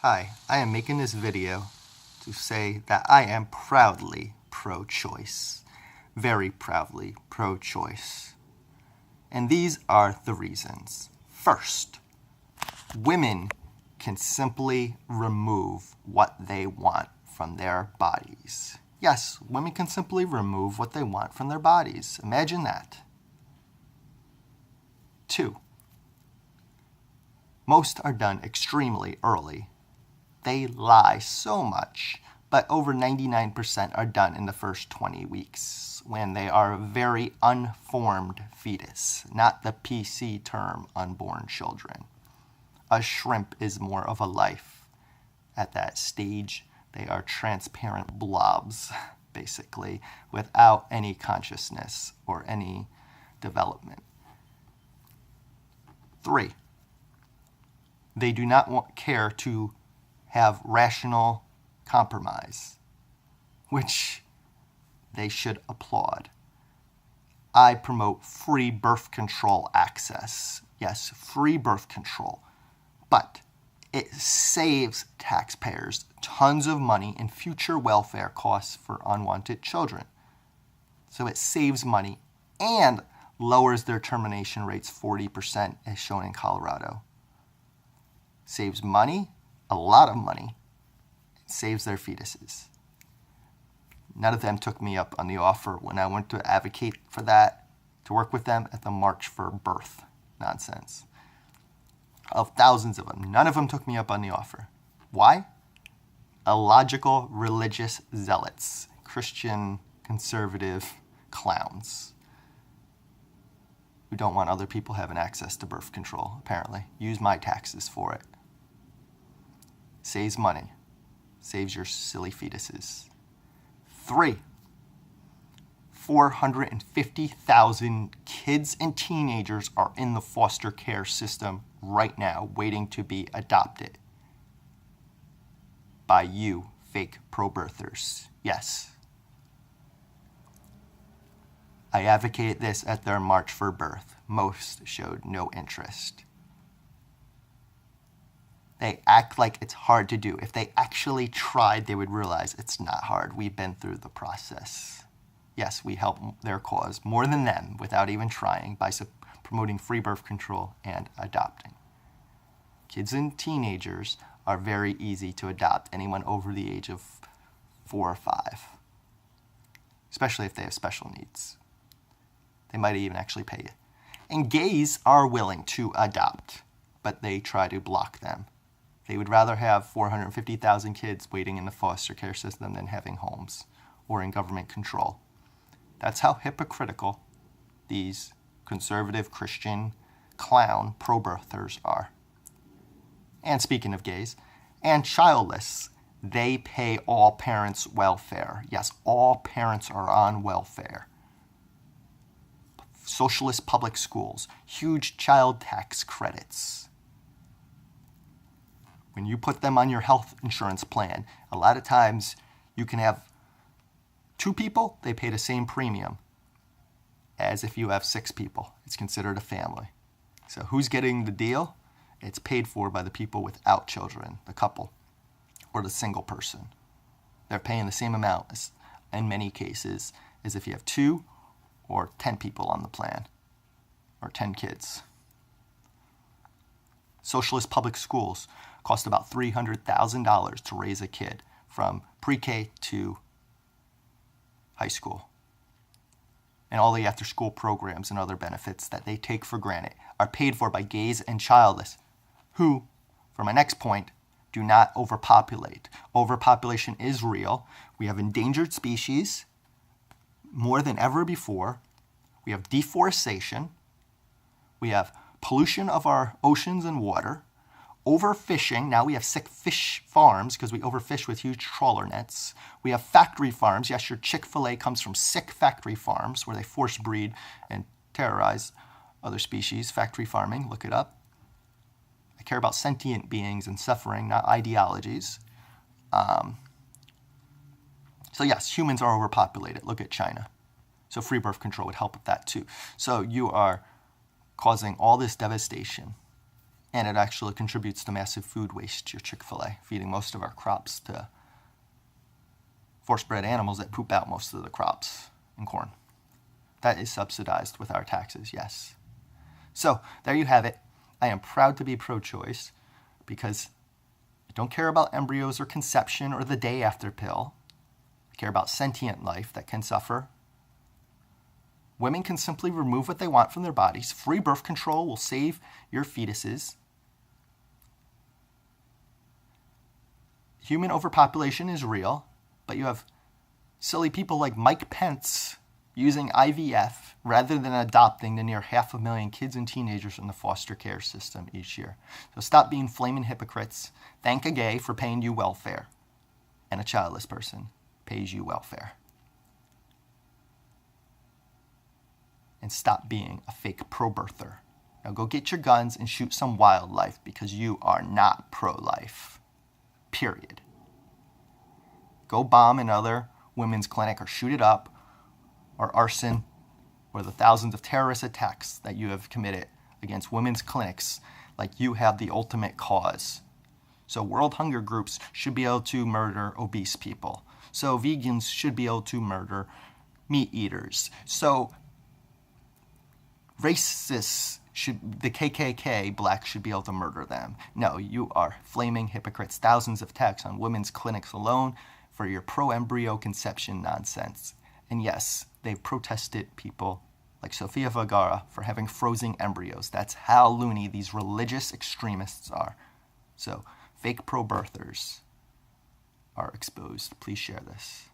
Hi, I am making this video to say that I am proudly pro-choice. Very proudly pro-choice. And these are the reasons. First, women can simply remove what they want from their bodies. Yes, women can simply remove what they want from their bodies. Imagine that. 2, most are done extremely early. They lie so much, but over 99% are done in the first 20 weeks when they are a very unformed fetus, not the PC term unborn children. A shrimp is more of a life. At that stage, they are transparent blobs, basically, without any consciousness or any development. 3, they do not care to have rational compromise, which they should applaud. I promote free birth control access. Yes, free birth control. But it saves taxpayers tons of money in future welfare costs for unwanted children. So it saves money and lowers their termination rates 40%, as shown in Colorado. Saves money, a lot of money, saves their fetuses. None of them took me up on the offer when I went to advocate for that, to work with them at the March for Birth nonsense. Of thousands of them, none of them took me up on the offer. Why? Illogical religious zealots, Christian conservative clowns who don't want other people having access to birth control, apparently. Use my taxes for it. Saves money. Saves your silly fetuses. 3, 450,000 kids and teenagers are in the foster care system right now waiting to be adopted by you, fake pro-birthers. Yes. I advocated this at their March for Birth. Most showed no interest. They act like it's hard to do. If they actually tried, they would realize it's not hard. We've been through the process. Yes, we help their cause more than them without even trying by promoting free birth control and adopting. Kids and teenagers are very easy to adopt, anyone over the age of 4 or 5, especially if they have special needs. They might even actually pay you. And gays are willing to adopt, but they try to block them. They would rather have 450,000 kids waiting in the foster care system than having homes or in government control. That's how hypocritical these conservative Christian clown pro-birthers are. And speaking of gays, and childless, they pay all parents welfare. Yes, all parents are on welfare. Socialist public schools, huge child tax credits. When you put them on your health insurance plan, a lot of times you can have 2 people, they pay the same premium as if you have 6 people. It's considered a family. So who's getting the deal? It's paid for by the people without children, the couple, or the single person. They're paying the same amount in many cases as if you have 2 or 10 people on the plan, or 10 kids. Socialist public schools cost about $300,000 to raise a kid from pre-K to high school. And all the after-school programs and other benefits that they take for granted are paid for by gays and childless, who, for my next point, do not overpopulate. Overpopulation is real. We have endangered species more than ever before. We have deforestation. We have pollution of our oceans and water. Overfishing. Now we have sick fish farms because we overfish with huge trawler nets. We have factory farms. Yes, your Chick-fil-A comes from sick factory farms where they force breed and terrorize other species. Factory farming, look it up. I care about sentient beings and suffering, not ideologies. So yes, humans are overpopulated. Look at China. So free birth control would help with that too. So you are causing all this devastation And it actually contributes to massive food waste, your Chick-fil-A, feeding most of our crops to force-bred animals that poop out most of the crops and corn. That is subsidized with our taxes, yes. So there you have it. I am proud to be pro-choice because I don't care about embryos or conception or the day after pill. I care about sentient life that can suffer. Women can simply remove what they want from their bodies. Free birth control will save your fetuses. Human overpopulation is real, but you have silly people like Mike Pence using IVF rather than adopting the near 500,000 kids and teenagers in the foster care system each year. So stop being flaming hypocrites. Thank a gay for paying you welfare, and a childless person pays you welfare. And stop being a fake pro-birther. Now go get your guns and shoot some wildlife because you are not pro-life. Period. Go bomb another women's clinic or shoot it up, or arson, or the thousands of terrorist attacks that you have committed against women's clinics like you have the ultimate cause. So world hunger groups should be able to murder obese people. So vegans should be able to murder meat eaters. So racists the KKK, blacks should be able to murder them. No, you are flaming hypocrites. Thousands of attacks on women's clinics alone for your pro-embryo conception nonsense. And yes, they've protested people like Sofia Vergara for having frozen embryos. That's how loony these religious extremists are. So fake pro-birthers are exposed. Please share this.